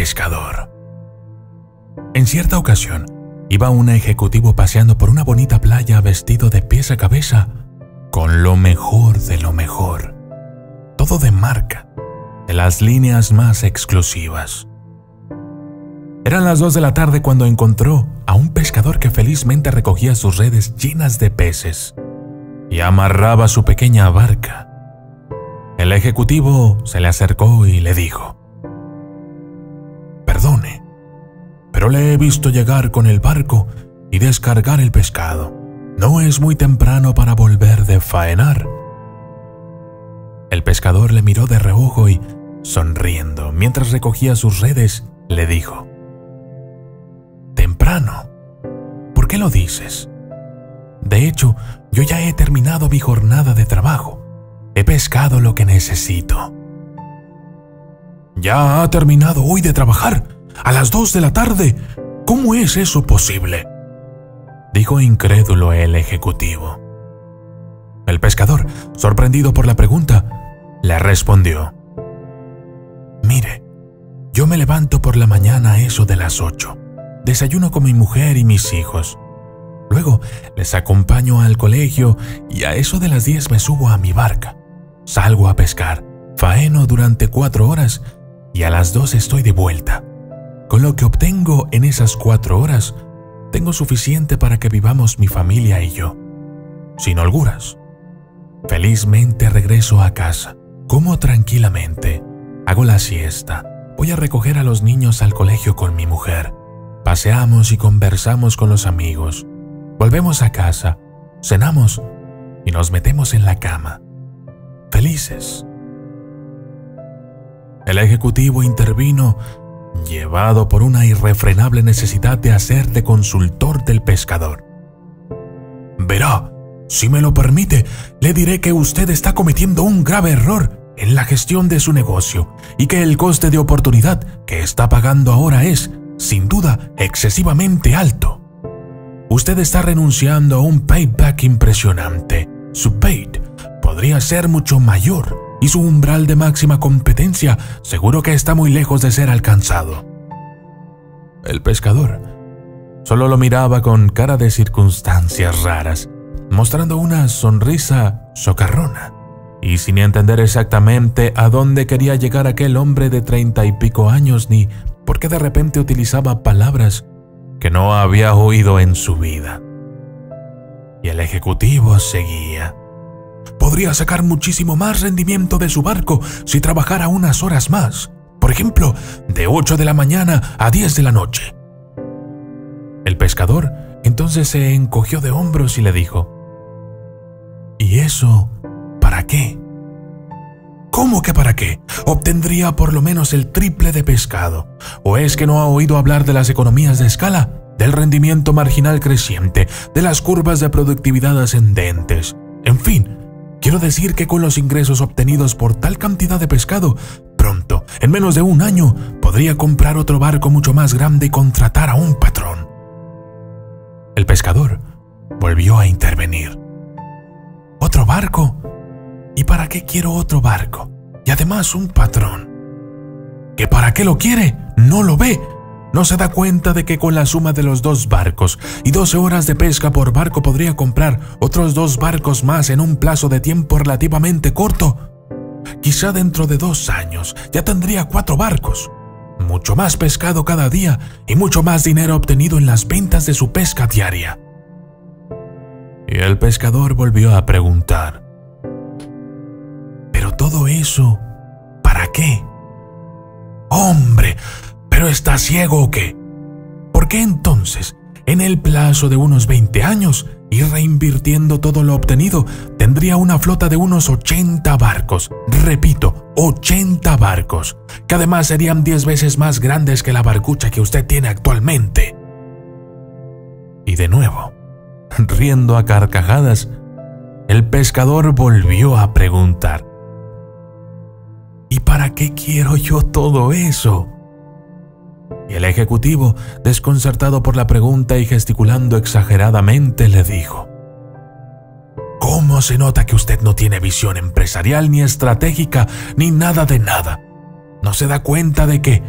pescador. En cierta ocasión, iba un ejecutivo paseando por una bonita playa vestido de pies a cabeza, con lo mejor de lo mejor. Todo de marca, de las líneas más exclusivas. Eran las 2 de la tarde cuando encontró a un pescador que felizmente recogía sus redes llenas de peces y amarraba su pequeña barca. El ejecutivo se le acercó y le dijo: «Perdone, pero le he visto llegar con el barco y descargar el pescado. ¿No es muy temprano para volver de faenar?». El pescador le miró de reojo y, sonriendo, mientras recogía sus redes, le dijo: «¿Temprano? ¿Por qué lo dices? De hecho, yo ya he terminado mi jornada de trabajo. He pescado lo que necesito». «¿Ya ha terminado hoy de trabajar? ¿A las 2 de la tarde? ¿Cómo es eso posible?», dijo incrédulo el ejecutivo. El pescador, sorprendido por la pregunta, le respondió: «Mire, yo me levanto por la mañana a eso de las 8. Desayuno con mi mujer y mis hijos. Luego les acompaño al colegio y a eso de las 10 me subo a mi barca. Salgo a pescar, faeno durante 4 horas y a las 2 estoy de vuelta. Con lo que obtengo en esas 4 horas, tengo suficiente para que vivamos mi familia y yo, sin holguras. Felizmente regreso a casa, como tranquilamente, hago la siesta, voy a recoger a los niños al colegio con mi mujer. Paseamos y conversamos con los amigos. Volvemos a casa, cenamos y nos metemos en la cama. Felices». El ejecutivo intervino, llevado por una irrefrenable necesidad de hacer de consultor del pescador. «Verá, si me lo permite, le diré que usted está cometiendo un grave error en la gestión de su negocio y que el coste de oportunidad que está pagando ahora es, sin duda, excesivamente alto. Usted está renunciando a un payback impresionante. Su bait podría ser mucho mayor y su umbral de máxima competencia seguro que está muy lejos de ser alcanzado». El pescador solo lo miraba con cara de circunstancias raras, mostrando una sonrisa socarrona y sin entender exactamente a dónde quería llegar aquel hombre de 30 y pico años ni por qué de repente utilizaba palabras que no había oído en su vida. Y el ejecutivo seguía: «Podría sacar muchísimo más rendimiento de su barco si trabajara unas horas más, por ejemplo, de 8 de la mañana a 10 de la noche». El pescador entonces se encogió de hombros y le dijo: «¿Y eso para qué?». «¿Cómo que para qué? Obtendría por lo menos el triple de pescado. ¿O es que no ha oído hablar de las economías de escala, del rendimiento marginal creciente, de las curvas de productividad ascendentes? En fin, quiero decir que con los ingresos obtenidos por tal cantidad de pescado, pronto, en menos de un año, podría comprar otro barco mucho más grande y contratar a un patrón». El pescador volvió a intervenir: «¿Otro barco? ¿Y para qué quiero otro barco? Y además un patrón. ¿Que para qué lo quiere? ¿No lo ve? ¿No se da cuenta de que con la suma de los 2 barcos y 12 horas de pesca por barco podría comprar otros 2 barcos más en un plazo de tiempo relativamente corto? Quizá dentro de 2 años ya tendría 4 barcos, mucho más pescado cada día y mucho más dinero obtenido en las ventas de su pesca diaria». Y el pescador volvió a preguntar: «¿Pero todo eso para qué?». «Hombre, ¿pero está ciego o qué? ¿Por qué entonces, en el plazo de unos 20 años y reinvirtiendo todo lo obtenido, tendría una flota de unos 80 barcos? Repito, 80 barcos, que además serían 10 veces más grandes que la barcucha que usted tiene actualmente». Y de nuevo, riendo a carcajadas, el pescador volvió a preguntar: «¿Y para qué quiero yo todo eso?». Y el ejecutivo, desconcertado por la pregunta y gesticulando exageradamente, le dijo: «¿Cómo se nota que usted no tiene visión empresarial ni estratégica ni nada de nada? ¿No se da cuenta de que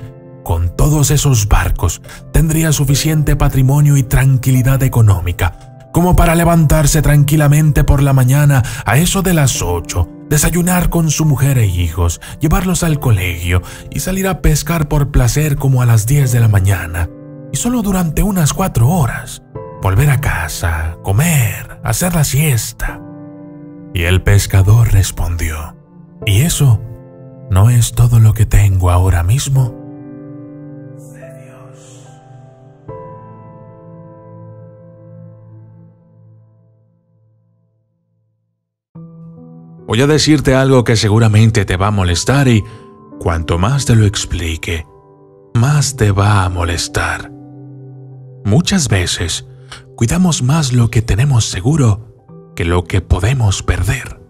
con todos esos barcos, tendría suficiente patrimonio y tranquilidad económica como para levantarse tranquilamente por la mañana a eso de las 8, desayunar con su mujer e hijos, llevarlos al colegio y salir a pescar por placer como a las 10 de la mañana, y solo durante unas 4 horas, volver a casa, comer, hacer la siesta. Y el pescador respondió: ¿y eso no es todo lo que tengo ahora mismo? Voy a decirte algo que seguramente te va a molestar y cuanto más te lo explique, más te va a molestar. Muchas veces cuidamos más lo que tenemos seguro que lo que podemos perder.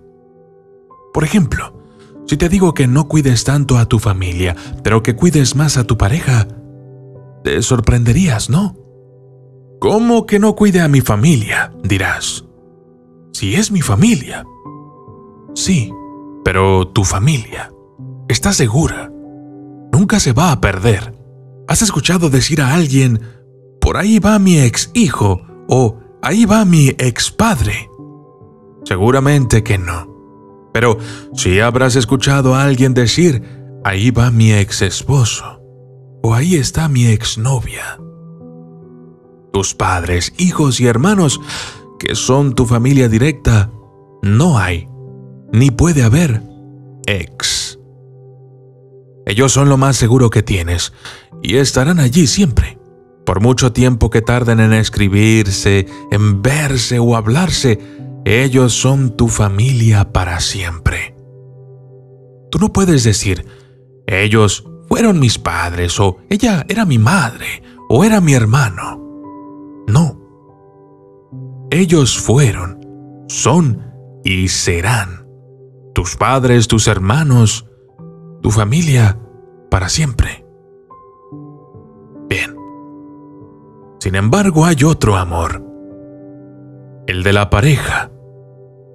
Por ejemplo, si te digo que no cuides tanto a tu familia, pero que cuides más a tu pareja, te sorprenderías, ¿no? ¿Cómo que no cuide a mi familia?, dirás. Si es mi familia. Sí, pero tu familia, ¿estás segura? Nunca se va a perder. ¿Has escuchado decir a alguien: por ahí va mi ex hijo o ahí va mi ex padre? Seguramente que no. Pero sí habrás escuchado a alguien decir: ahí va mi ex esposo o ahí está mi exnovia. Tus padres, hijos y hermanos, que son tu familia directa, no hay, ni puede haber, ex. Ellos son lo más seguro que tienes y estarán allí siempre. Por mucho tiempo que tarden en escribirse, en verse o hablarse, ellos son tu familia para siempre. Tú no puedes decir: ellos fueron mis padres, o ella era mi madre, o era mi hermano. No. Ellos fueron, son y serán tus padres, tus hermanos, tu familia para siempre. Bien. Sin embargo, hay otro amor, el de la pareja,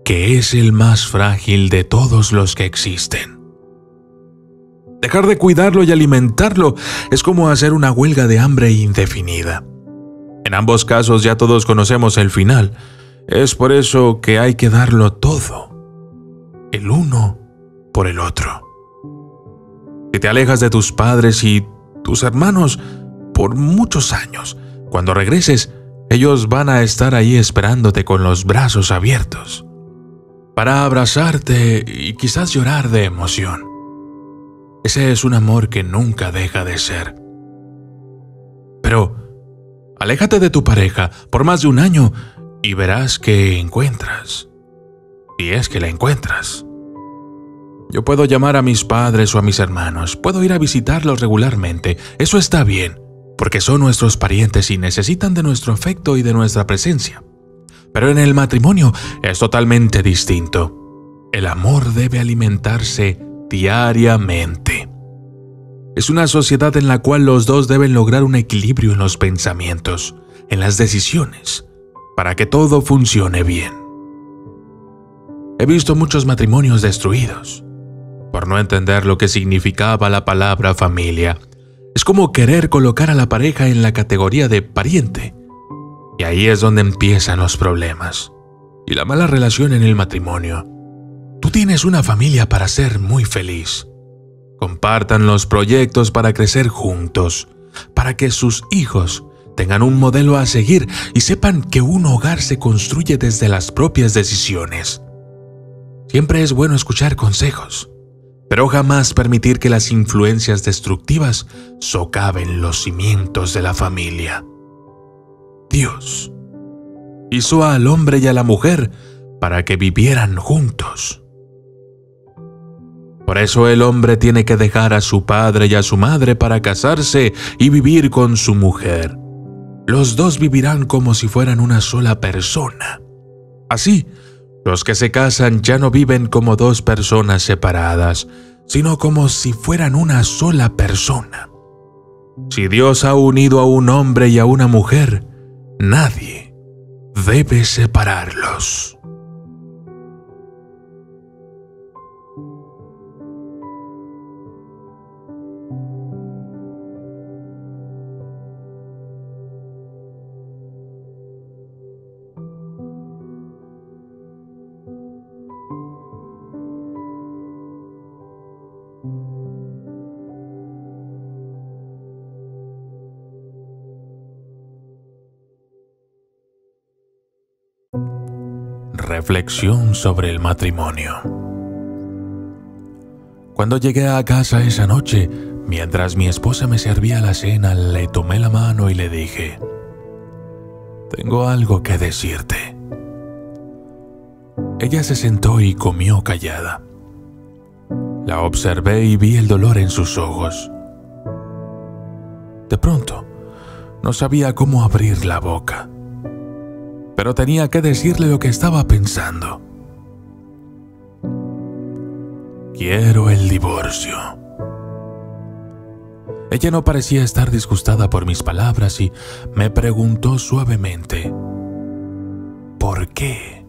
que es el más frágil de todos los que existen. Dejar de cuidarlo y alimentarlo es como hacer una huelga de hambre indefinida. En ambos casos ya todos conocemos el final. Es por eso que hay que darlo todo, el uno por el otro. Si te alejas de tus padres y tus hermanos por muchos años, cuando regreses, ellos van a estar ahí esperándote con los brazos abiertos, para abrazarte y quizás llorar de emoción. Ese es un amor que nunca deja de ser. Pero aléjate de tu pareja por más de un año y verás que encuentras, si es que la encuentras. Yo puedo llamar a mis padres o a mis hermanos, puedo ir a visitarlos regularmente, eso está bien, porque son nuestros parientes y necesitan de nuestro afecto y de nuestra presencia. Pero en el matrimonio es totalmente distinto. El amor debe alimentarse diariamente. Es una sociedad en la cual los dos deben lograr un equilibrio en los pensamientos, en las decisiones, para que todo funcione bien. He visto muchos matrimonios destruidos por no entender lo que significaba la palabra familia. Es como querer colocar a la pareja en la categoría de pariente. Y ahí es donde empiezan los problemas y la mala relación en el matrimonio. Tú tienes una familia para ser muy feliz. Compartan los proyectos para crecer juntos, para que sus hijos tengan un modelo a seguir y sepan que un hogar se construye desde las propias decisiones. Siempre es bueno escuchar consejos, pero jamás permitir que las influencias destructivas socaven los cimientos de la familia. Dios hizo al hombre y a la mujer para que vivieran juntos. Por eso el hombre tiene que dejar a su padre y a su madre para casarse y vivir con su mujer. Los dos vivirán como si fueran una sola persona. Así, los que se casan ya no viven como dos personas separadas, sino como si fueran una sola persona. Si Dios ha unido a un hombre y a una mujer, nadie debe separarlos. Reflexión sobre el matrimonio. Cuando llegué a casa esa noche, mientras mi esposa me servía la cena, le tomé la mano y le dije: «Tengo algo que decirte». Ella se sentó y comió callada. La observé y vi el dolor en sus ojos. De pronto, no sabía cómo abrir la boca, pero tenía que decirle lo que estaba pensando. «Quiero el divorcio». Ella no parecía estar disgustada por mis palabras y me preguntó suavemente: «¿Por qué?».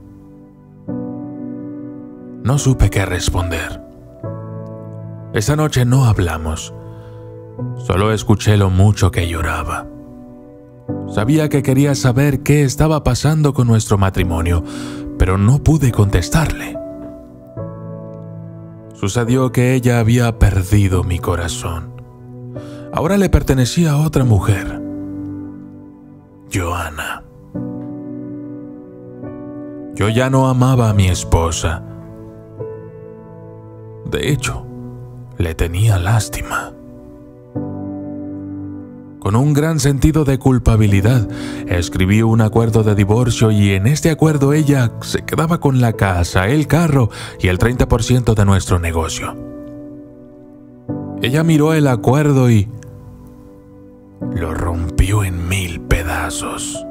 No supe qué responder. Esa noche no hablamos. Solo escuché lo mucho que lloraba. Sabía que quería saber qué estaba pasando con nuestro matrimonio, pero no pude contestarle. Sucedió que ella había perdido mi corazón. Ahora le pertenecía a otra mujer, Johanna. Yo ya no amaba a mi esposa. De hecho, le tenía lástima. Con un gran sentido de culpabilidad, escribí un acuerdo de divorcio y en este acuerdo ella se quedaba con la casa, el carro y el 30% de nuestro negocio. Ella miró el acuerdo y lo rompió en 1000 pedazos.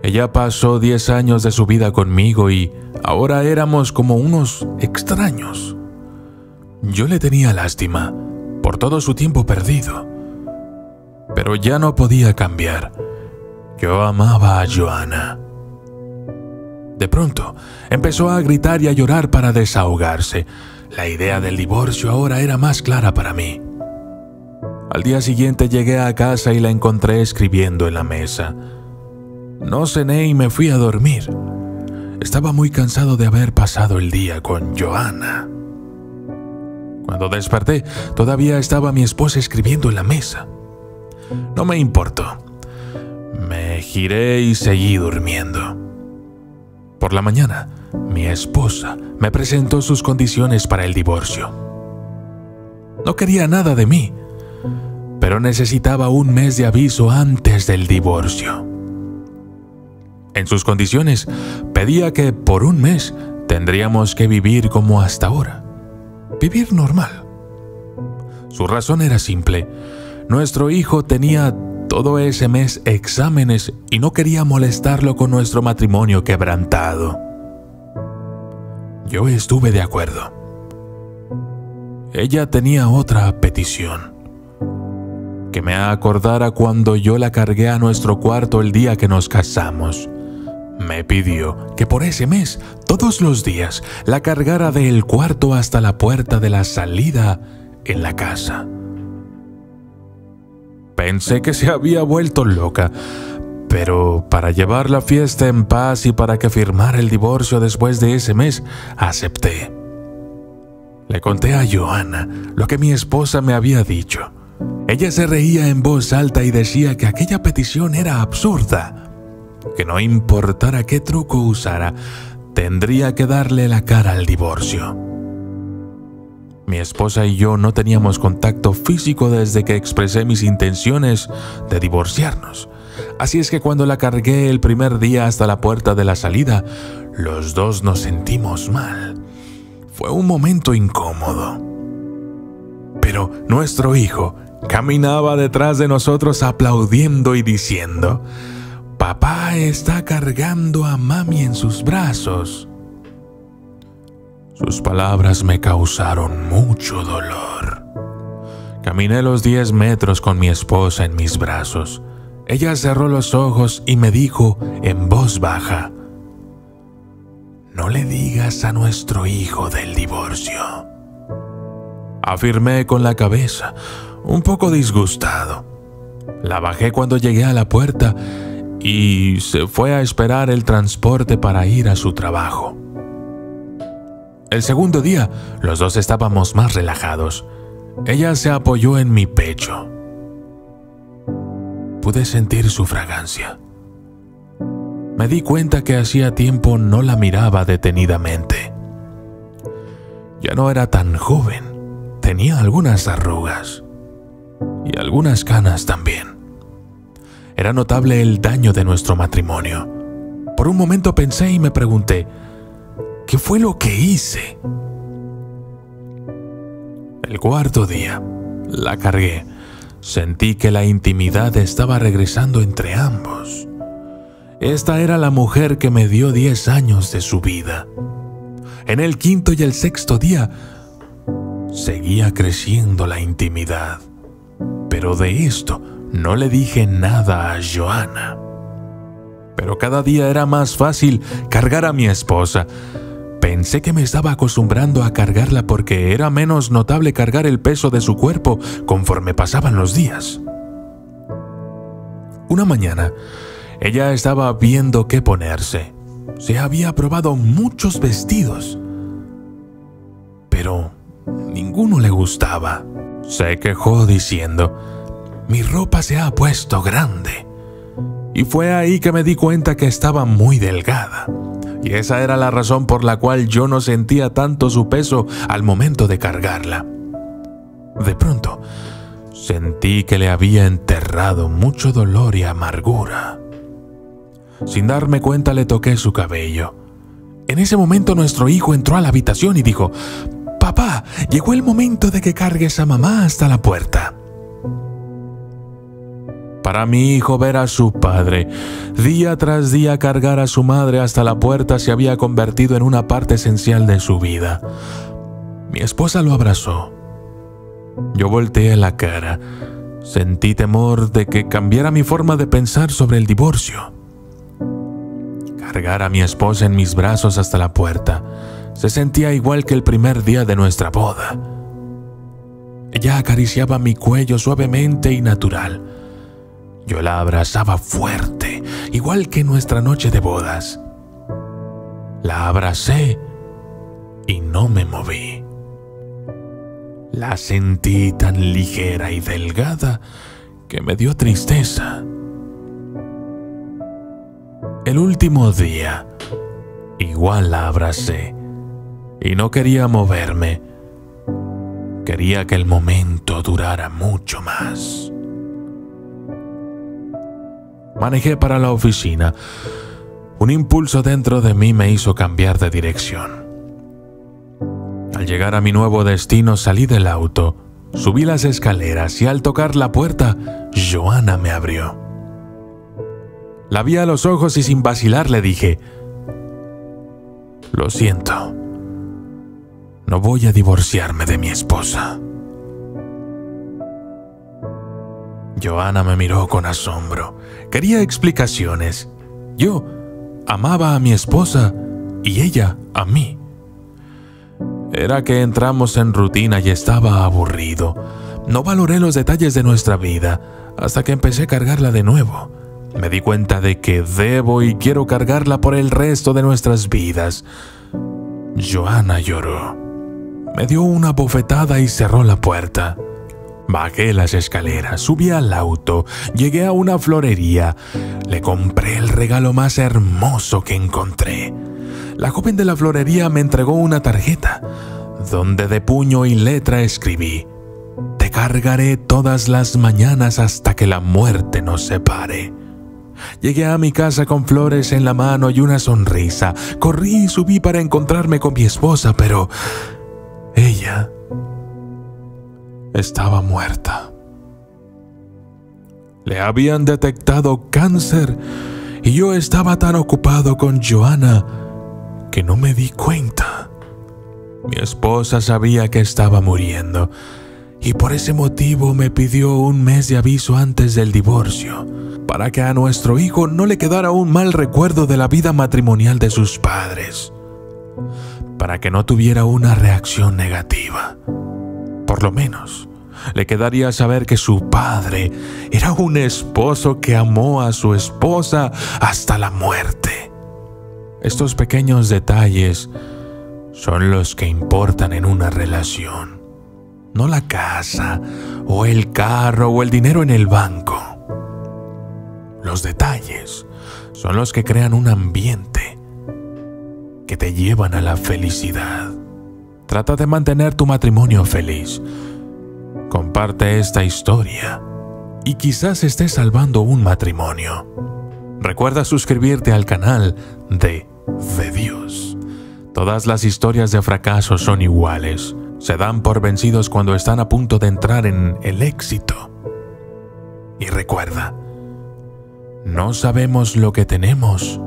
Ella pasó 10 años de su vida conmigo y ahora éramos como unos extraños. Yo le tenía lástima por todo su tiempo perdido, pero ya no podía cambiar. Yo amaba a Johanna. De pronto, empezó a gritar y a llorar para desahogarse. La idea del divorcio ahora era más clara para mí. Al día siguiente llegué a casa y la encontré escribiendo en la mesa. No cené y me fui a dormir. Estaba muy cansado de haber pasado el día con Johanna. Cuando desperté, todavía estaba mi esposa escribiendo en la mesa. No me importó. Me giré y seguí durmiendo. Por la mañana, mi esposa me presentó sus condiciones para el divorcio. No quería nada de mí, pero necesitaba un mes de aviso antes del divorcio. En sus condiciones, pedía que por un mes tendríamos que vivir como hasta ahora. Vivir normal. Su razón era simple. Nuestro hijo tenía todo ese mes exámenes y no quería molestarlo con nuestro matrimonio quebrantado. Yo estuve de acuerdo. Ella tenía otra petición: que me acordara cuando yo la cargué a nuestro cuarto el día que nos casamos. Me pidió que por ese mes, todos los días, la cargara del cuarto hasta la puerta de la salida en la casa. Pensé que se había vuelto loca, pero para llevar la fiesta en paz y para que firmara el divorcio después de ese mes, acepté. Le conté a Johanna lo que mi esposa me había dicho. Ella se reía en voz alta y decía que aquella petición era absurda, que no importara qué truco usara, tendría que darle la cara al divorcio. Mi esposa y yo no teníamos contacto físico desde que expresé mis intenciones de divorciarnos. Así es que cuando la cargué el primer día hasta la puerta de la salida, los dos nos sentimos mal. Fue un momento incómodo. Pero nuestro hijo caminaba detrás de nosotros aplaudiendo y diciendo: «Papá está cargando a mami en sus brazos». Sus palabras me causaron mucho dolor. Caminé los 10 metros con mi esposa en mis brazos. Ella cerró los ojos y me dijo en voz baja: «No le digas a nuestro hijo del divorcio». Afirmé con la cabeza, un poco disgustado. La bajé cuando llegué a la puerta y se fue a esperar el transporte para ir a su trabajo. El segundo día, los dos estábamos más relajados. Ella se apoyó en mi pecho. Pude sentir su fragancia. Me di cuenta que hacía tiempo no la miraba detenidamente. Ya no era tan joven, tenía algunas arrugas y algunas canas también. Era notable el daño de nuestro matrimonio. Por un momento pensé y me pregunté, ¿qué fue lo que hice? El cuarto día, la cargué. Sentí que la intimidad estaba regresando entre ambos. Esta era la mujer que me dio 10 años de su vida. En el quinto y el sexto día, seguía creciendo la intimidad. Pero de esto no le dije nada a Johanna. Pero cada día era más fácil cargar a mi esposa. Pensé que me estaba acostumbrando a cargarla porque era menos notable cargar el peso de su cuerpo conforme pasaban los días. Una mañana, ella estaba viendo qué ponerse. Se había probado muchos vestidos, pero ninguno le gustaba. Se quejó diciendo, «Mi ropa se ha puesto grande». Y fue ahí que me di cuenta que estaba muy delgada. Y esa era la razón por la cual yo no sentía tanto su peso al momento de cargarla. De pronto, sentí que le había enterrado mucho dolor y amargura. Sin darme cuenta le toqué su cabello. En ese momento nuestro hijo entró a la habitación y dijo, «Papá, llegó el momento de que cargues a mamá hasta la puerta». Para mi hijo, ver a su padre día tras día cargar a su madre hasta la puerta se había convertido en una parte esencial de su vida. Mi esposa lo abrazó. Yo volteé la cara. Sentí temor de que cambiara mi forma de pensar sobre el divorcio. Cargar a mi esposa en mis brazos hasta la puerta se sentía igual que el primer día de nuestra boda. Ella acariciaba mi cuello suavemente y natural. Yo la abrazaba fuerte, igual que en nuestra noche de bodas. La abracé y no me moví. La sentí tan ligera y delgada que me dio tristeza. El último día, igual la abracé y no quería moverme. Quería que el momento durara mucho más. Manejé para la oficina. Un impulso dentro de mí me hizo cambiar de dirección. Al llegar a mi nuevo destino salí del auto, subí las escaleras y al tocar la puerta, Johanna me abrió. La vi a los ojos y sin vacilar le dije, «Lo siento, no voy a divorciarme de mi esposa». Johanna me miró con asombro. Quería explicaciones. Yo amaba a mi esposa y ella a mí. Era que entramos en rutina y estaba aburrido. No valoré los detalles de nuestra vida hasta que empecé a cargarla de nuevo. Me di cuenta de que debo y quiero cargarla por el resto de nuestras vidas. Johanna lloró. Me dio una bofetada y cerró la puerta. Bajé las escaleras, subí al auto, llegué a una florería. Le compré el regalo más hermoso que encontré. La joven de la florería me entregó una tarjeta, donde de puño y letra escribí, «Te cargaré todas las mañanas hasta que la muerte nos separe». Llegué a mi casa con flores en la mano y una sonrisa. Corrí y subí para encontrarme con mi esposa, pero ella estaba muerta. Le habían detectado cáncer y yo estaba tan ocupado con Johanna que no me di cuenta. Mi esposa sabía que estaba muriendo y por ese motivo me pidió un mes de aviso antes del divorcio para que a nuestro hijo no le quedara un mal recuerdo de la vida matrimonial de sus padres, para que no tuviera una reacción negativa. Por lo menos, le quedaría saber que su padre era un esposo que amó a su esposa hasta la muerte. Estos pequeños detalles son los que importan en una relación, no la casa, o el carro, o el dinero en el banco. Los detalles son los que crean un ambiente que te llevan a la felicidad. Trata de mantener tu matrimonio feliz. Comparte esta historia y quizás estés salvando un matrimonio. Recuerda suscribirte al canal de Dios. Todas las historias de fracaso son iguales. Se dan por vencidos cuando están a punto de entrar en el éxito. Y recuerda, no sabemos lo que tenemos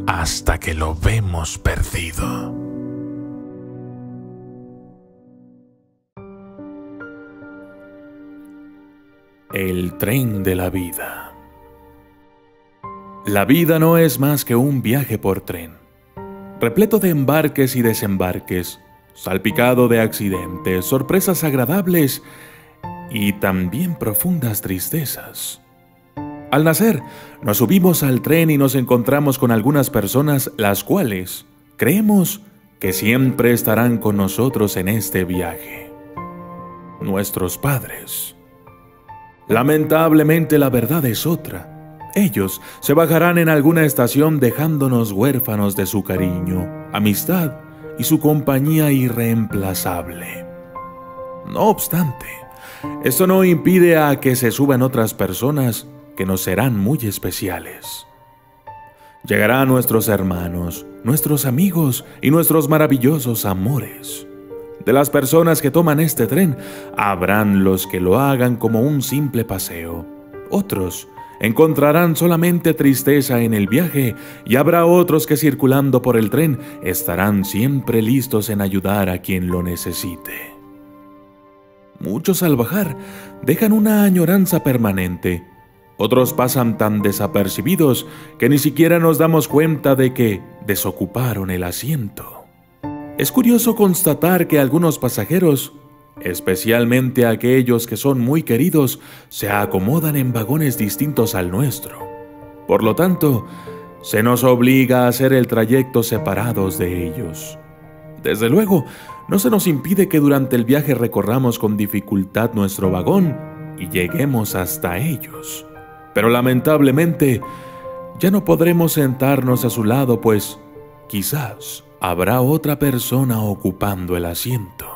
hasta que lo vemos perdido. El tren de la vida. La vida no es más que un viaje por tren, repleto de embarques y desembarques, salpicado de accidentes, sorpresas agradables y también profundas tristezas. Al nacer, nos subimos al tren y nos encontramos con algunas personas las cuales creemos que siempre estarán con nosotros en este viaje. Nuestros padres. Lamentablemente la verdad es otra. Ellos se bajarán en alguna estación dejándonos huérfanos de su cariño, amistad y su compañía irreemplazable. No obstante, esto no impide a que se suban otras personas que nos serán muy especiales. Llegarán nuestros hermanos, nuestros amigos y nuestros maravillosos amores. De las personas que toman este tren, habrán los que lo hagan como un simple paseo. Otros encontrarán solamente tristeza en el viaje y habrá otros que circulando por el tren estarán siempre listos en ayudar a quien lo necesite. Muchos al bajar dejan una añoranza permanente. Otros pasan tan desapercibidos que ni siquiera nos damos cuenta de que desocuparon el asiento. Es curioso constatar que algunos pasajeros, especialmente aquellos que son muy queridos, se acomodan en vagones distintos al nuestro. Por lo tanto, se nos obliga a hacer el trayecto separados de ellos. Desde luego, no se nos impide que durante el viaje recorramos con dificultad nuestro vagón y lleguemos hasta ellos. Pero lamentablemente, ya no podremos sentarnos a su lado, pues quizás habrá otra persona ocupando el asiento.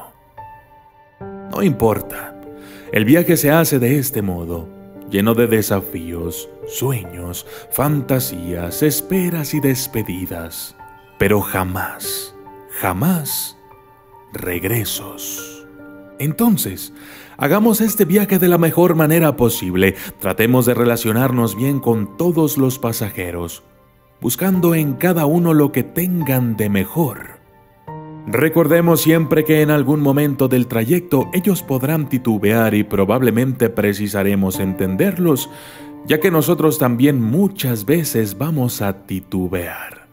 No importa, el viaje se hace de este modo, lleno de desafíos, sueños, fantasías, esperas y despedidas, pero jamás regresos. Entonces, hagamos este viaje de la mejor manera posible. Tratemos de relacionarnos bien con todos los pasajeros, buscando en cada uno lo que tengan de mejor. Recordemos siempre que en algún momento del trayecto ellos podrán titubear y probablemente precisaremos entenderlos, ya que nosotros también muchas veces vamos a titubear.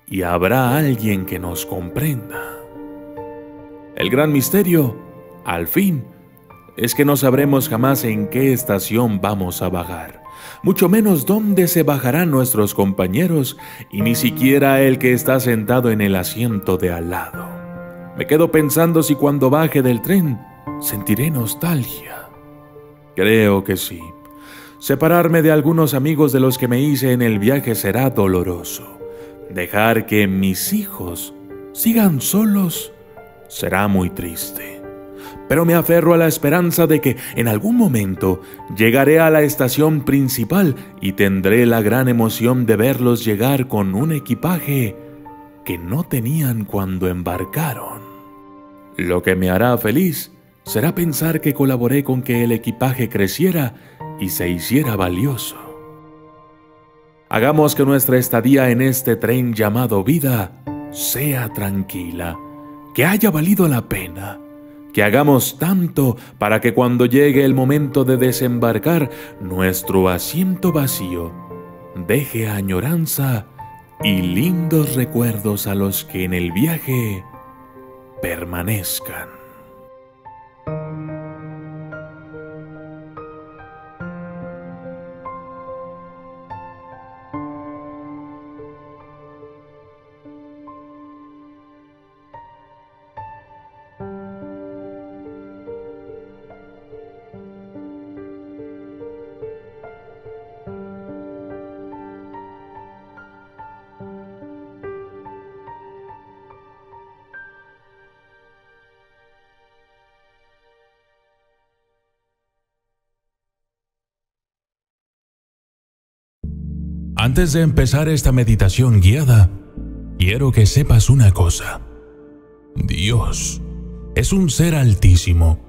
Y habrá alguien que nos comprenda. El gran misterio, al fin, es que no sabremos jamás en qué estación vamos a bajar, mucho menos dónde se bajarán nuestros compañeros y ni siquiera el que está sentado en el asiento de al lado. Me quedo pensando si cuando baje del tren sentiré nostalgia. Creo que sí. Separarme de algunos amigos de los que me hice en el viaje será doloroso. Dejar que mis hijos sigan solos será muy triste. Pero me aferro a la esperanza de que en algún momento llegaré a la estación principal y tendré la gran emoción de verlos llegar con un equipaje que no tenían cuando embarcaron. Lo que me hará feliz será pensar que colaboré con que el equipaje creciera y se hiciera valioso. Hagamos que nuestra estadía en este tren llamado vida sea tranquila, que haya valido la pena, que hagamos tanto para que cuando llegue el momento de desembarcar, nuestro asiento vacío deje añoranza y lindos recuerdos a los que en el viaje permanezcan. Antes de empezar esta meditación guiada, quiero que sepas una cosa. Dios es un ser altísimo,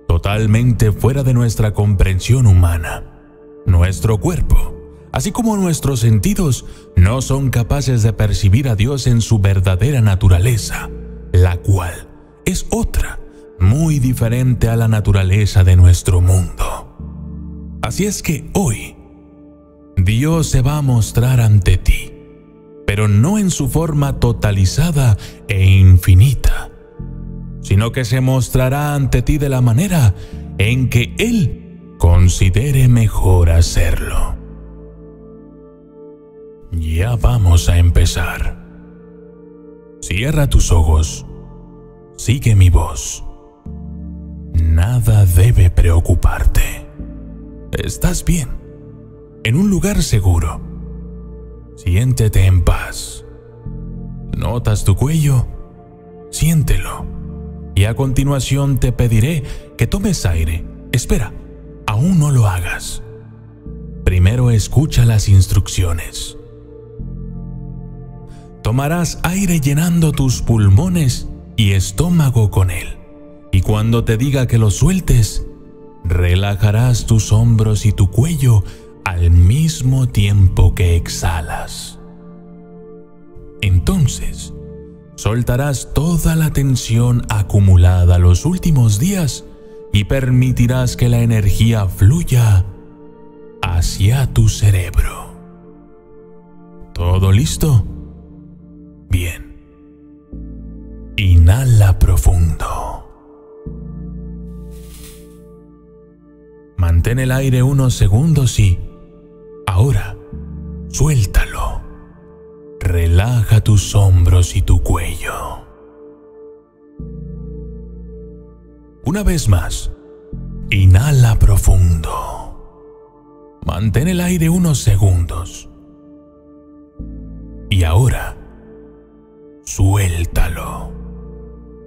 totalmente fuera de nuestra comprensión humana. Nuestro cuerpo, así como nuestros sentidos, no son capaces de percibir a Dios en su verdadera naturaleza, la cual es otra, muy diferente a la naturaleza de nuestro mundo. Así es que hoy, Dios se va a mostrar ante ti, pero no en su forma totalizada e infinita, sino que se mostrará ante ti de la manera en que Él considere mejor hacerlo. Ya vamos a empezar. Cierra tus ojos, sigue mi voz. Nada debe preocuparte. Estás bien, en un lugar seguro. Siéntete en paz. ¿Notas tu cuello? Siéntelo. Y a continuación te pediré que tomes aire. Espera, aún no lo hagas. Primero escucha las instrucciones. Tomarás aire llenando tus pulmones y estómago con él. Y cuando te diga que lo sueltes, relajarás tus hombros y tu cuello al mismo tiempo que exhalas. Entonces, soltarás toda la tensión acumulada los últimos días y permitirás que la energía fluya hacia tu cerebro. ¿Todo listo? Bien. Inhala profundo. Mantén el aire unos segundos y ahora suéltalo. Relaja tus hombros y tu cuello. Una vez más, inhala profundo. Mantén el aire unos segundos. Y ahora, suéltalo.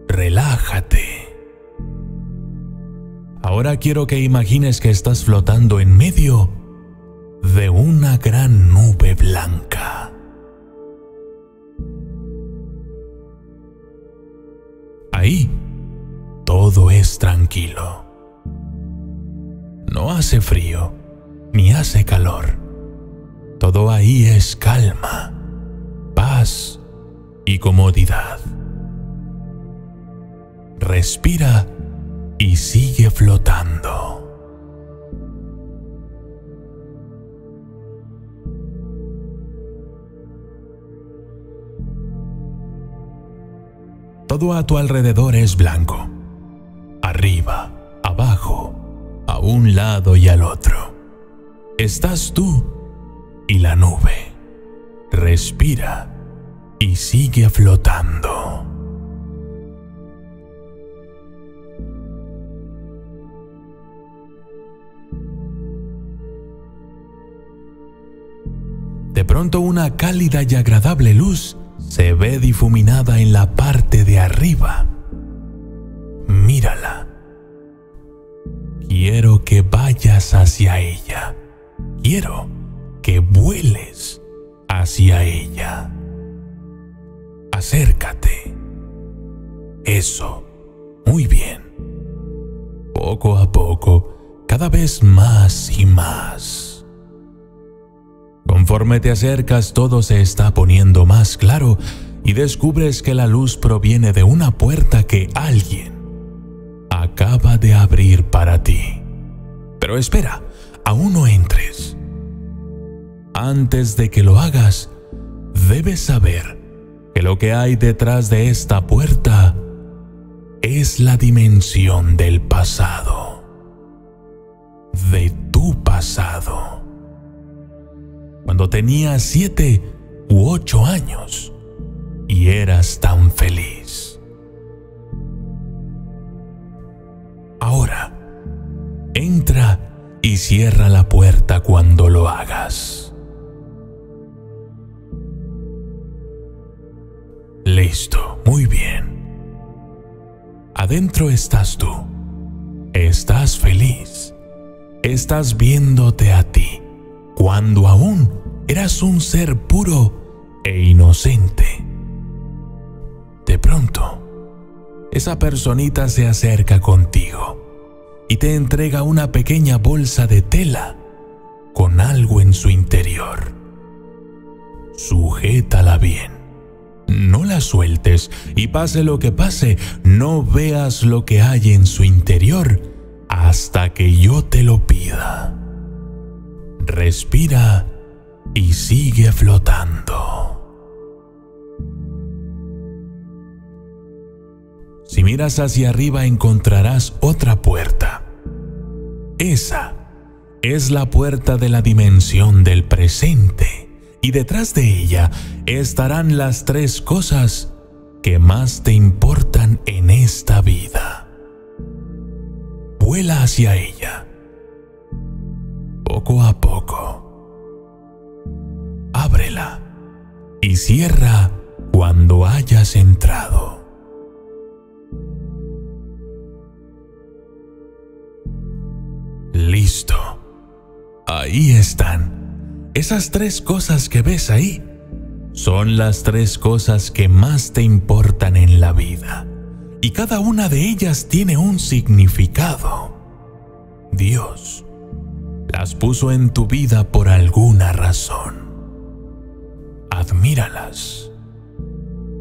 Relájate. Ahora quiero que imagines que estás flotando en medio de una gran nube blanca. Ahí, todo es tranquilo. No hace frío, ni hace calor. Todo ahí es calma, paz y comodidad. Respira y sigue flotando. Todo a tu alrededor es blanco. Arriba, abajo, a un lado y al otro. Estás tú y la nube. Respira y sigue flotando. De pronto una cálida y agradable luz se ve difuminada en la parte de arriba. Mírala. Quiero que vayas hacia ella. Quiero que vueles hacia ella. Acércate. Eso. Muy bien. Poco a poco, cada vez más y más. Conforme te acercas, todo se está poniendo más claro y descubres que la luz proviene de una puerta que alguien acaba de abrir para ti. Pero espera, aún no entres. Antes de que lo hagas, debes saber que lo que hay detrás de esta puerta es la dimensión del pasado, de tu pasado. Cuando tenías 7 u 8 años y eras tan feliz. Ahora, entra y cierra la puerta cuando lo hagas. Listo, muy bien. Adentro estás tú. Estás feliz. Estás viéndote a ti cuando aún eras un ser puro e inocente. De pronto, esa personita se acerca contigo y te entrega una pequeña bolsa de tela con algo en su interior. Sujétala bien, no la sueltes y pase lo que pase, no veas lo que hay en su interior hasta que yo te lo pida. Respira y sigue flotando. Si miras hacia arriba encontrarás otra puerta. Esa es la puerta de la dimensión del presente, y detrás de ella estarán las 3 cosas que más te importan en esta vida. Vuela hacia ella, poco a poco. Ábrela y cierra cuando hayas entrado. Listo. Ahí están. Esas 3 cosas que ves ahí son las 3 cosas que más te importan en la vida. Y cada una de ellas tiene un significado. Dios las puso en tu vida por alguna razón. Admíralas.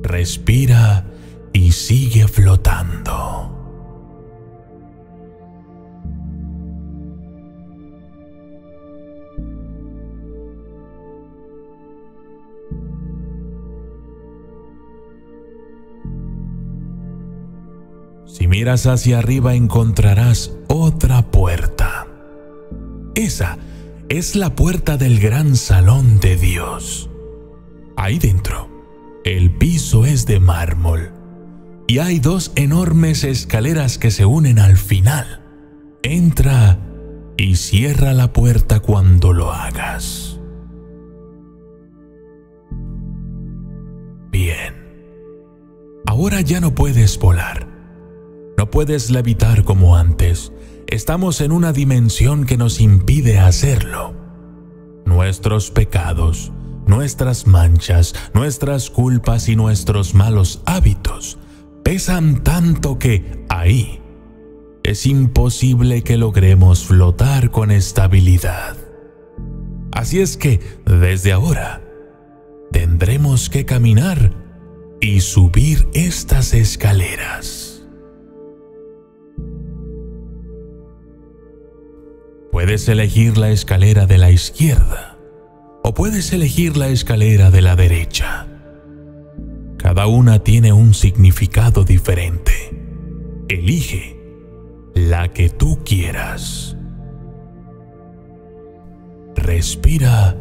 Respira y sigue flotando. Si miras hacia arriba encontrarás otra puerta. Esa es la puerta del gran salón de Dios. Ahí dentro, el piso es de mármol y hay 2 enormes escaleras que se unen al final. Entra y cierra la puerta cuando lo hagas. Bien. Ahora ya no puedes volar. No puedes levitar como antes. Estamos en una dimensión que nos impide hacerlo. Nuestros pecados, nuestras manchas, nuestras culpas y nuestros malos hábitos pesan tanto que ahí es imposible que logremos flotar con estabilidad. Así es que, desde ahora, tendremos que caminar y subir estas escaleras. Puedes elegir la escalera de la izquierda o puedes elegir la escalera de la derecha. Cada una tiene un significado diferente. Elige la que tú quieras. Respira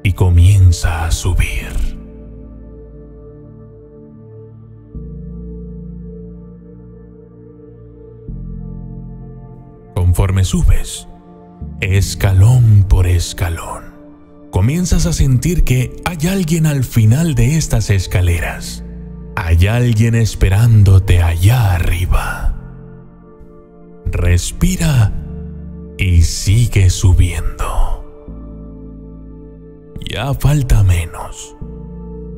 y comienza a subir. Conforme subes, escalón por escalón, comienzas a sentir que hay alguien al final de estas escaleras. Hay alguien esperándote allá arriba. Respira y sigue subiendo. Ya falta menos.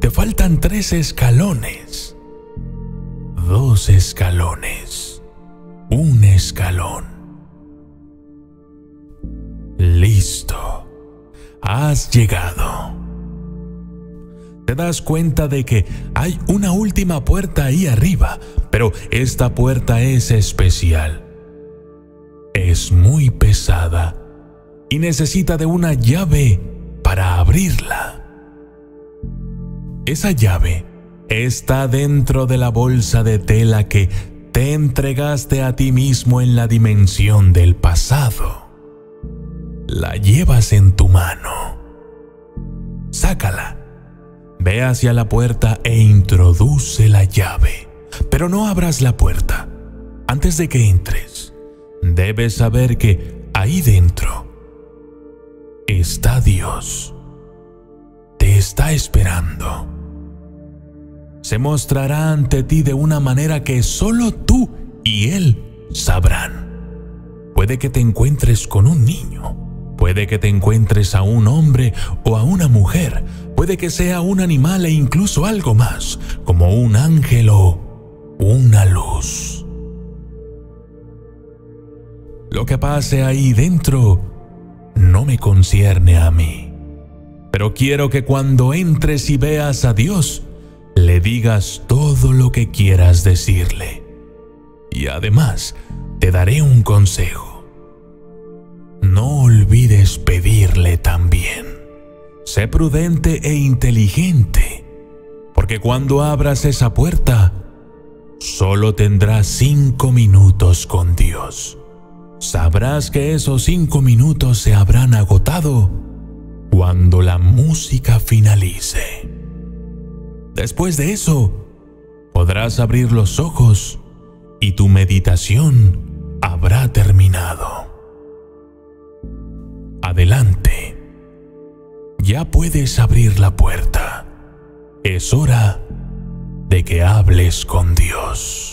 Te faltan 3 escalones. 2 escalones. 1 escalón. Listo. Has llegado. Te das cuenta de que hay una última puerta ahí arriba, pero esta puerta es especial. Es muy pesada y necesita de una llave para abrirla. Esa llave está dentro de la bolsa de tela que te entregaste a ti mismo en la dimensión del pasado. La llevas en tu mano. Sácala. Ve hacia la puerta e introduce la llave. Pero no abras la puerta. Antes de que entres, debes saber que ahí dentro está Dios. Te está esperando. Se mostrará ante ti de una manera que solo tú y Él sabrán. Puede que te encuentres con un niño. Puede que te encuentres a un hombre o a una mujer, puede que sea un animal e incluso algo más, como un ángel o una luz. Lo que pase ahí dentro no me concierne a mí, pero quiero que cuando entres y veas a Dios, le digas todo lo que quieras decirle. Y además, te daré un consejo. No olvides pedirle también. Sé prudente e inteligente, porque cuando abras esa puerta, solo tendrás 5 minutos con Dios. Sabrás que esos 5 minutos se habrán agotado cuando la música finalice. Después de eso, podrás abrir los ojos y tu meditación habrá terminado. Adelante. Ya puedes abrir la puerta. Es hora de que hables con Dios.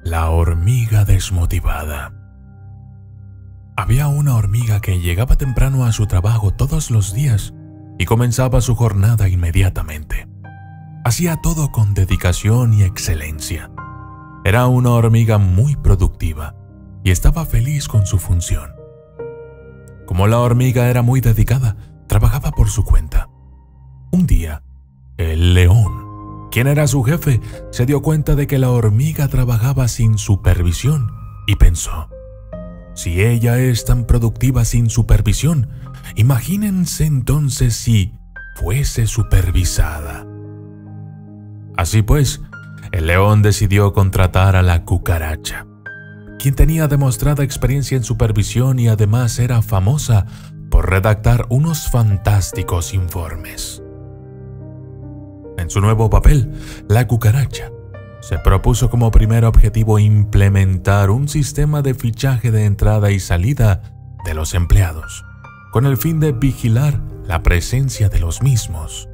La hormiga desmotivada. Había una hormiga que llegaba temprano a su trabajo todos los días y comenzaba su jornada inmediatamente. Hacía todo con dedicación y excelencia. Era una hormiga muy productiva y estaba feliz con su función. Como la hormiga era muy dedicada, trabajaba por su cuenta. Un día, el león, quien era su jefe, se dio cuenta de que la hormiga trabajaba sin supervisión y pensó: si ella es tan productiva sin supervisión, imagínense entonces si fuese supervisada. Así pues, el león decidió contratar a la cucaracha, quien tenía demostrada experiencia en supervisión y además era famosa por redactar unos fantásticos informes. En su nuevo papel, la cucaracha se propuso como primer objetivo implementar un sistema de fichaje de entrada y salida de los empleados, con el fin de vigilar la presencia de los mismos.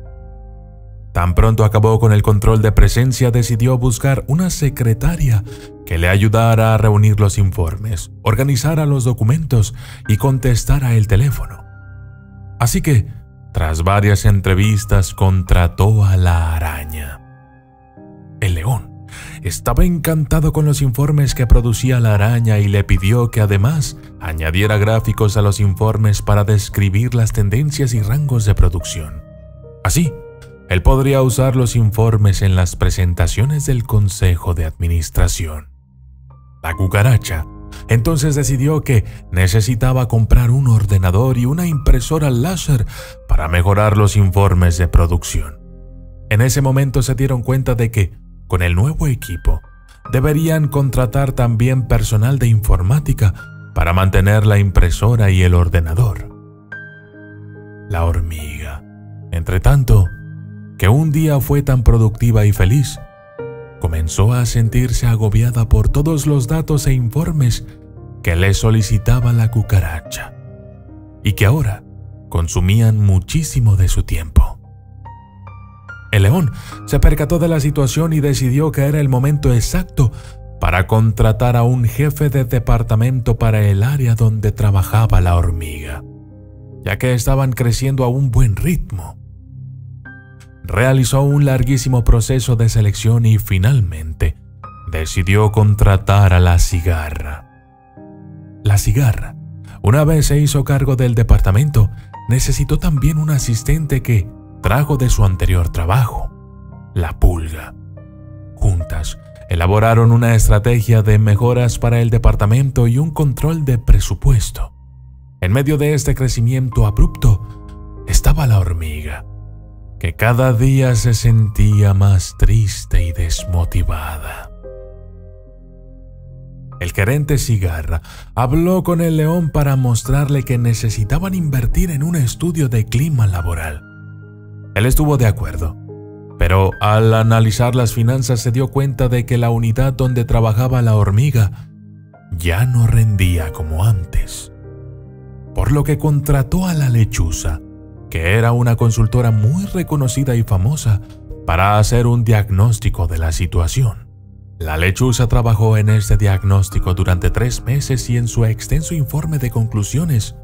Tan pronto acabó con el control de presencia, decidió buscar una secretaria que le ayudara a reunir los informes, organizara los documentos y contestara el teléfono. Así que, tras varias entrevistas, contrató a la araña. El león estaba encantado con los informes que producía la araña y le pidió que además añadiera gráficos a los informes para describir las tendencias y rangos de producción. Así, él podría usar los informes en las presentaciones del consejo de administración. La cucaracha entonces decidió que necesitaba comprar un ordenador y una impresora láser para mejorar los informes de producción. En ese momento se dieron cuenta de que, con el nuevo equipo, deberían contratar también personal de informática para mantener la impresora y el ordenador. La hormiga, entretanto, que un día fue tan productiva y feliz, comenzó a sentirse agobiada por todos los datos e informes que le solicitaba la cucaracha y que ahora consumían muchísimo de su tiempo. El león se percató de la situación y decidió que era el momento exacto para contratar a un jefe de departamento para el área donde trabajaba la hormiga, ya que estaban creciendo a un buen ritmo. Realizó un larguísimo proceso de selección y finalmente decidió contratar a la cigarra. La cigarra, una vez se hizo cargo del departamento, necesitó también un asistente que trajo de su anterior trabajo, la pulga. Juntas, elaboraron una estrategia de mejoras para el departamento y un control de presupuesto. En medio de este crecimiento abrupto estaba la hormiga, que cada día se sentía más triste y desmotivada. El gerente cigarra habló con el león para mostrarle que necesitaban invertir en un estudio de clima laboral. Él estuvo de acuerdo, pero al analizar las finanzas se dio cuenta de que la unidad donde trabajaba la hormiga ya no rendía como antes, por lo que contrató a la lechuza, que era una consultora muy reconocida y famosa, para hacer un diagnóstico de la situación. La lechuza trabajó en este diagnóstico durante 3 meses y en su extenso informe de conclusiones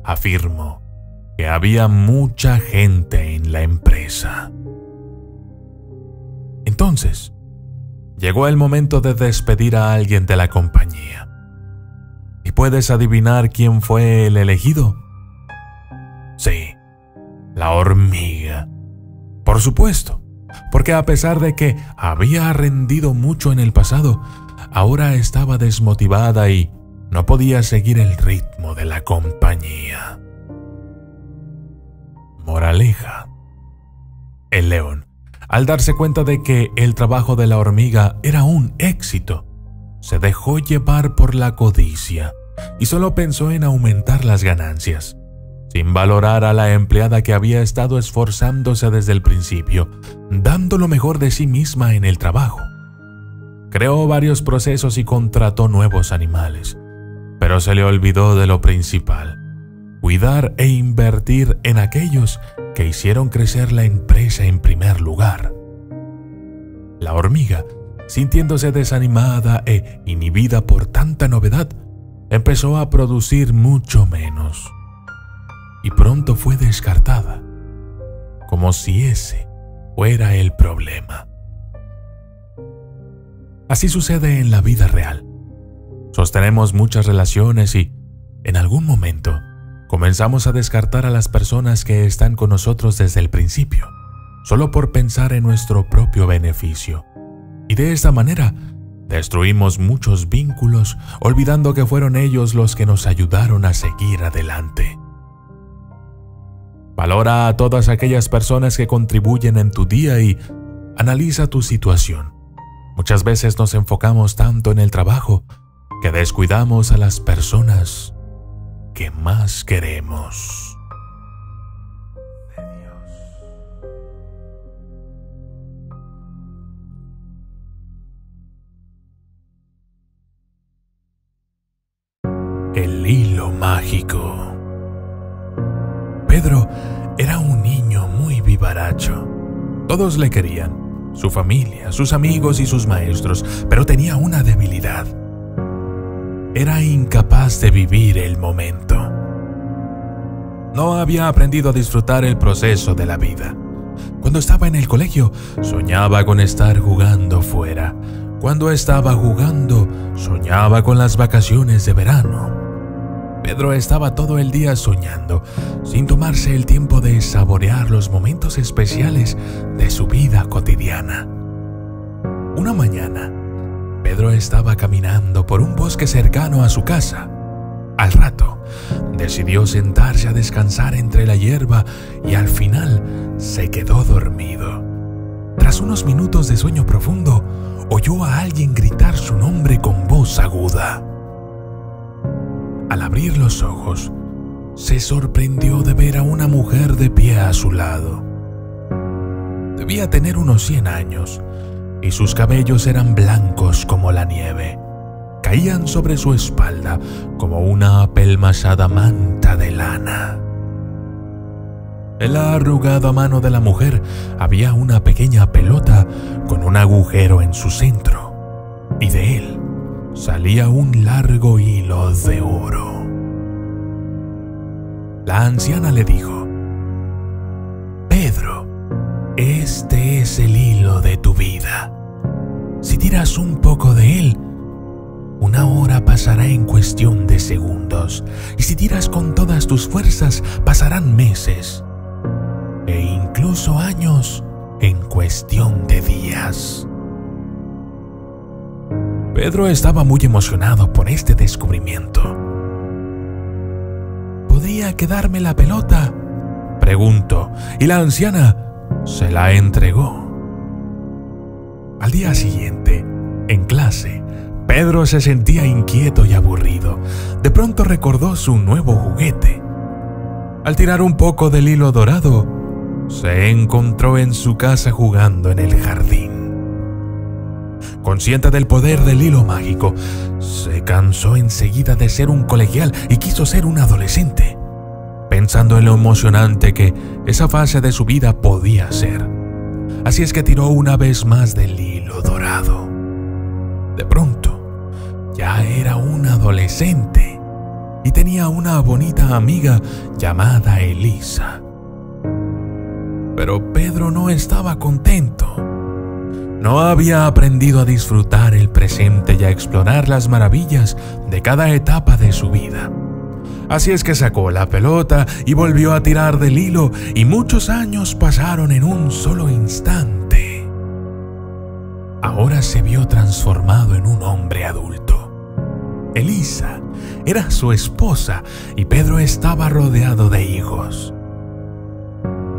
afirmó que había mucha gente en la empresa. Entonces, llegó el momento de despedir a alguien de la compañía. ¿Y puedes adivinar quién fue el elegido? Sí, la hormiga. Por supuesto, porque a pesar de que había rendido mucho en el pasado, ahora estaba desmotivada y no podía seguir el ritmo de la compañía. Moraleja: el león, al darse cuenta de que el trabajo de la hormiga era un éxito, se dejó llevar por la codicia y solo pensó en aumentar las ganancias, sin valorar a la empleada que había estado esforzándose desde el principio, dando lo mejor de sí misma en el trabajo. Creó varios procesos y contrató nuevos animales, pero se le olvidó de lo principal: cuidar e invertir en aquellos que hicieron crecer la empresa en primer lugar. La hormiga sintiéndose desanimada e inhibida por tanta novedad, empezó a producir mucho menos. Y pronto fue descartada, como si ese fuera el problema. Así sucede en la vida real. Sostenemos muchas relaciones y, en algún momento, comenzamos a descartar a las personas que están con nosotros desde el principio, solo por pensar en nuestro propio beneficio. Y de esta manera, destruimos muchos vínculos, olvidando que fueron ellos los que nos ayudaron a seguir adelante. Valora a todas aquellas personas que contribuyen en tu día y analiza tu situación. Muchas veces nos enfocamos tanto en el trabajo que descuidamos a las personas que más queremos. El hilo mágico. Pedro era un niño muy vivaracho. Todos le querían, su familia, sus amigos y sus maestros, pero tenía una debilidad. Era incapaz de vivir el momento. No había aprendido a disfrutar el proceso de la vida. Cuando estaba en el colegio, soñaba con estar jugando fuera. Cuando estaba jugando, soñaba con las vacaciones de verano. Pedro estaba todo el día soñando, sin tomarse el tiempo de saborear los momentos especiales de su vida cotidiana. Una mañana, Pedro estaba caminando por un bosque cercano a su casa. Al rato, decidió sentarse a descansar entre la hierba y al final se quedó dormido. Tras unos minutos de sueño profundo, oyó a alguien gritar su nombre con voz aguda. Al abrir los ojos, se sorprendió de ver a una mujer de pie a su lado. Debía tener unos 100 años, y sus cabellos eran blancos como la nieve. Caían sobre su espalda como una apelmazada manta de lana. En la arrugada mano de la mujer había una pequeña pelota con un agujero en su centro, y de él salía un largo hilo de oro. La anciana le dijo: Pedro, este es el hilo de tu vida. Si tiras un poco de él, una hora pasará en cuestión de segundos, y si tiras con todas tus fuerzas, pasarán meses, e incluso años en cuestión de días. Pedro estaba muy emocionado por este descubrimiento. ¿Podría quedarme la pelota?, preguntó, y la anciana se la entregó. Al día siguiente, en clase, Pedro se sentía inquieto y aburrido. De pronto recordó su nuevo juguete. Al tirar un poco del hilo dorado, se encontró en su casa jugando en el jardín. Consciente del poder del hilo mágico, se cansó enseguida de ser un colegial y quiso ser un adolescente, pensando en lo emocionante que esa fase de su vida podía ser. Así es que tiró una vez más del hilo dorado. De pronto, ya era un adolescente y tenía una bonita amiga llamada Elisa. Pero Pedro no estaba contento. No había aprendido a disfrutar el presente y a explorar las maravillas de cada etapa de su vida. Así es que sacó la pelota y volvió a tirar del hilo, y muchos años pasaron en un solo instante. Ahora se vio transformado en un hombre adulto. Elisa era su esposa y Pedro estaba rodeado de hijos.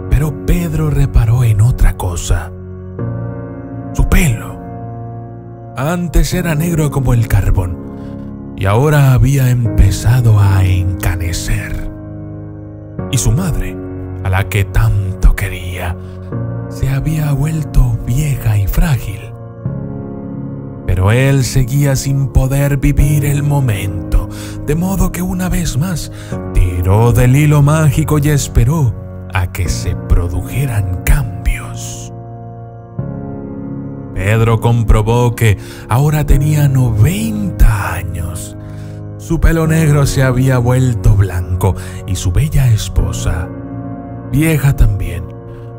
Pero Pedro reparó en otra cosa. Su pelo. Antes era negro como el carbón y ahora había empezado a encanecer. Y su madre, a la que tanto quería, se había vuelto vieja y frágil. Pero él seguía sin poder vivir el momento, de modo que una vez más tiró del hilo mágico y esperó a que se produjeran cambios. Pedro comprobó que ahora tenía 90 años. Su pelo negro se había vuelto blanco y su bella esposa, vieja también,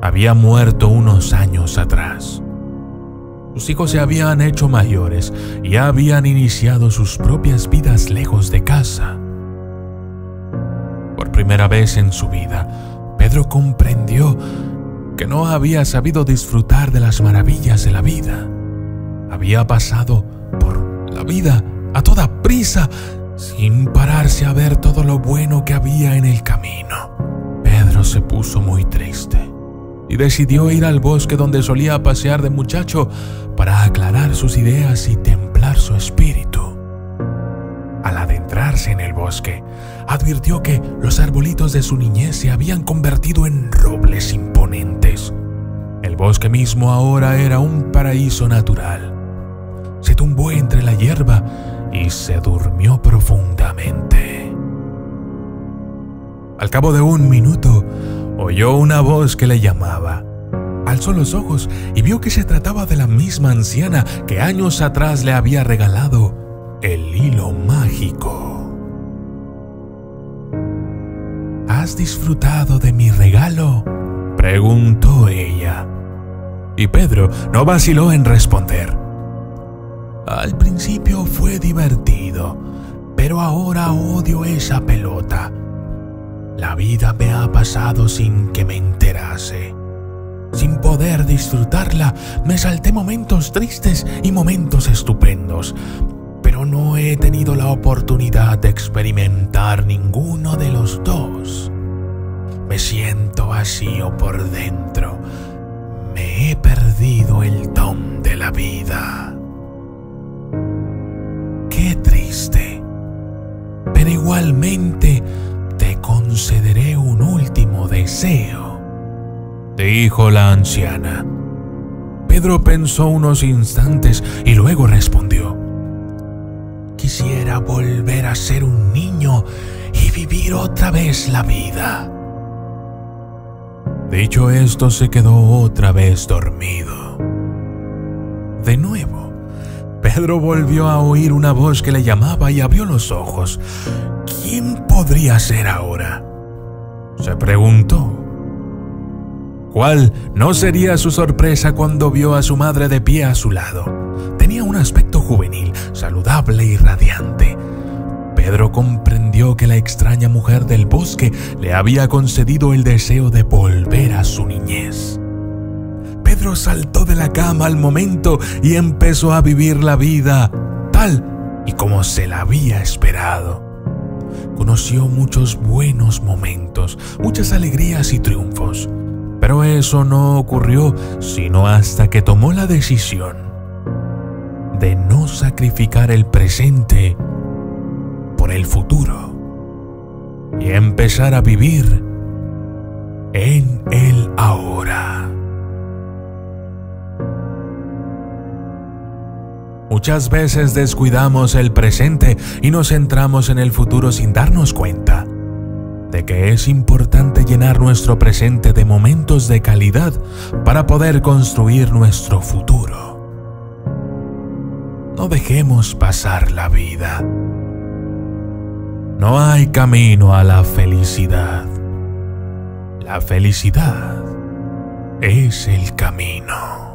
había muerto unos años atrás. Sus hijos se habían hecho mayores y habían iniciado sus propias vidas lejos de casa. Por primera vez en su vida, Pedro comprendió que no había sabido disfrutar de las maravillas de la vida. Había pasado por la vida a toda prisa, sin pararse a ver todo lo bueno que había en el camino. Pedro se puso muy triste y decidió ir al bosque donde solía pasear de muchacho para aclarar sus ideas y templar su espíritu. Al adentrarse en el bosque, advirtió que los arbolitos de su niñez se habían convertido en robles imponentes. El bosque mismo ahora era un paraíso natural. Se tumbó entre la hierba y se durmió profundamente. Al cabo de un minuto, oyó una voz que le llamaba. Alzó los ojos y vio que se trataba de la misma anciana que años atrás le había regalado el hilo mágico. ¿Has disfrutado de mi regalo?, preguntó ella. Y Pedro no vaciló en responder. Al principio fue divertido, pero ahora odio esa pelota. La vida me ha pasado sin que me enterase. Sin poder disfrutarla, me salté momentos tristes y momentos estupendos, pero no he tenido la oportunidad de experimentar ninguno de los dos. Me siento vacío por dentro. Me he perdido el don de la vida. Qué triste. Pero igualmente te concederé un último deseo, dijo la anciana. Pedro pensó unos instantes y luego respondió: quisiera volver a ser un niño y vivir otra vez la vida. Dicho esto, se quedó otra vez dormido. De nuevo, Pedro volvió a oír una voz que le llamaba y abrió los ojos. ¿Quién podría ser ahora?, se preguntó. ¿Cuál no sería su sorpresa cuando vio a su madre de pie a su lado? Tenía un aspecto juvenil, saludable y radiante. Pedro comprendió que la extraña mujer del bosque le había concedido el deseo de volver a su niñez. Pedro saltó de la cama al momento y empezó a vivir la vida tal y como se la había esperado. Conoció muchos buenos momentos, muchas alegrías y triunfos, pero eso no ocurrió sino hasta que tomó la decisión de no sacrificar el presente por el futuro y empezar a vivir en el ahora. Muchas veces descuidamos el presente y nos centramos en el futuro sin darnos cuenta de que es importante llenar nuestro presente de momentos de calidad para poder construir nuestro futuro. No dejemos pasar la vida. No hay camino a la felicidad. La felicidad es el camino.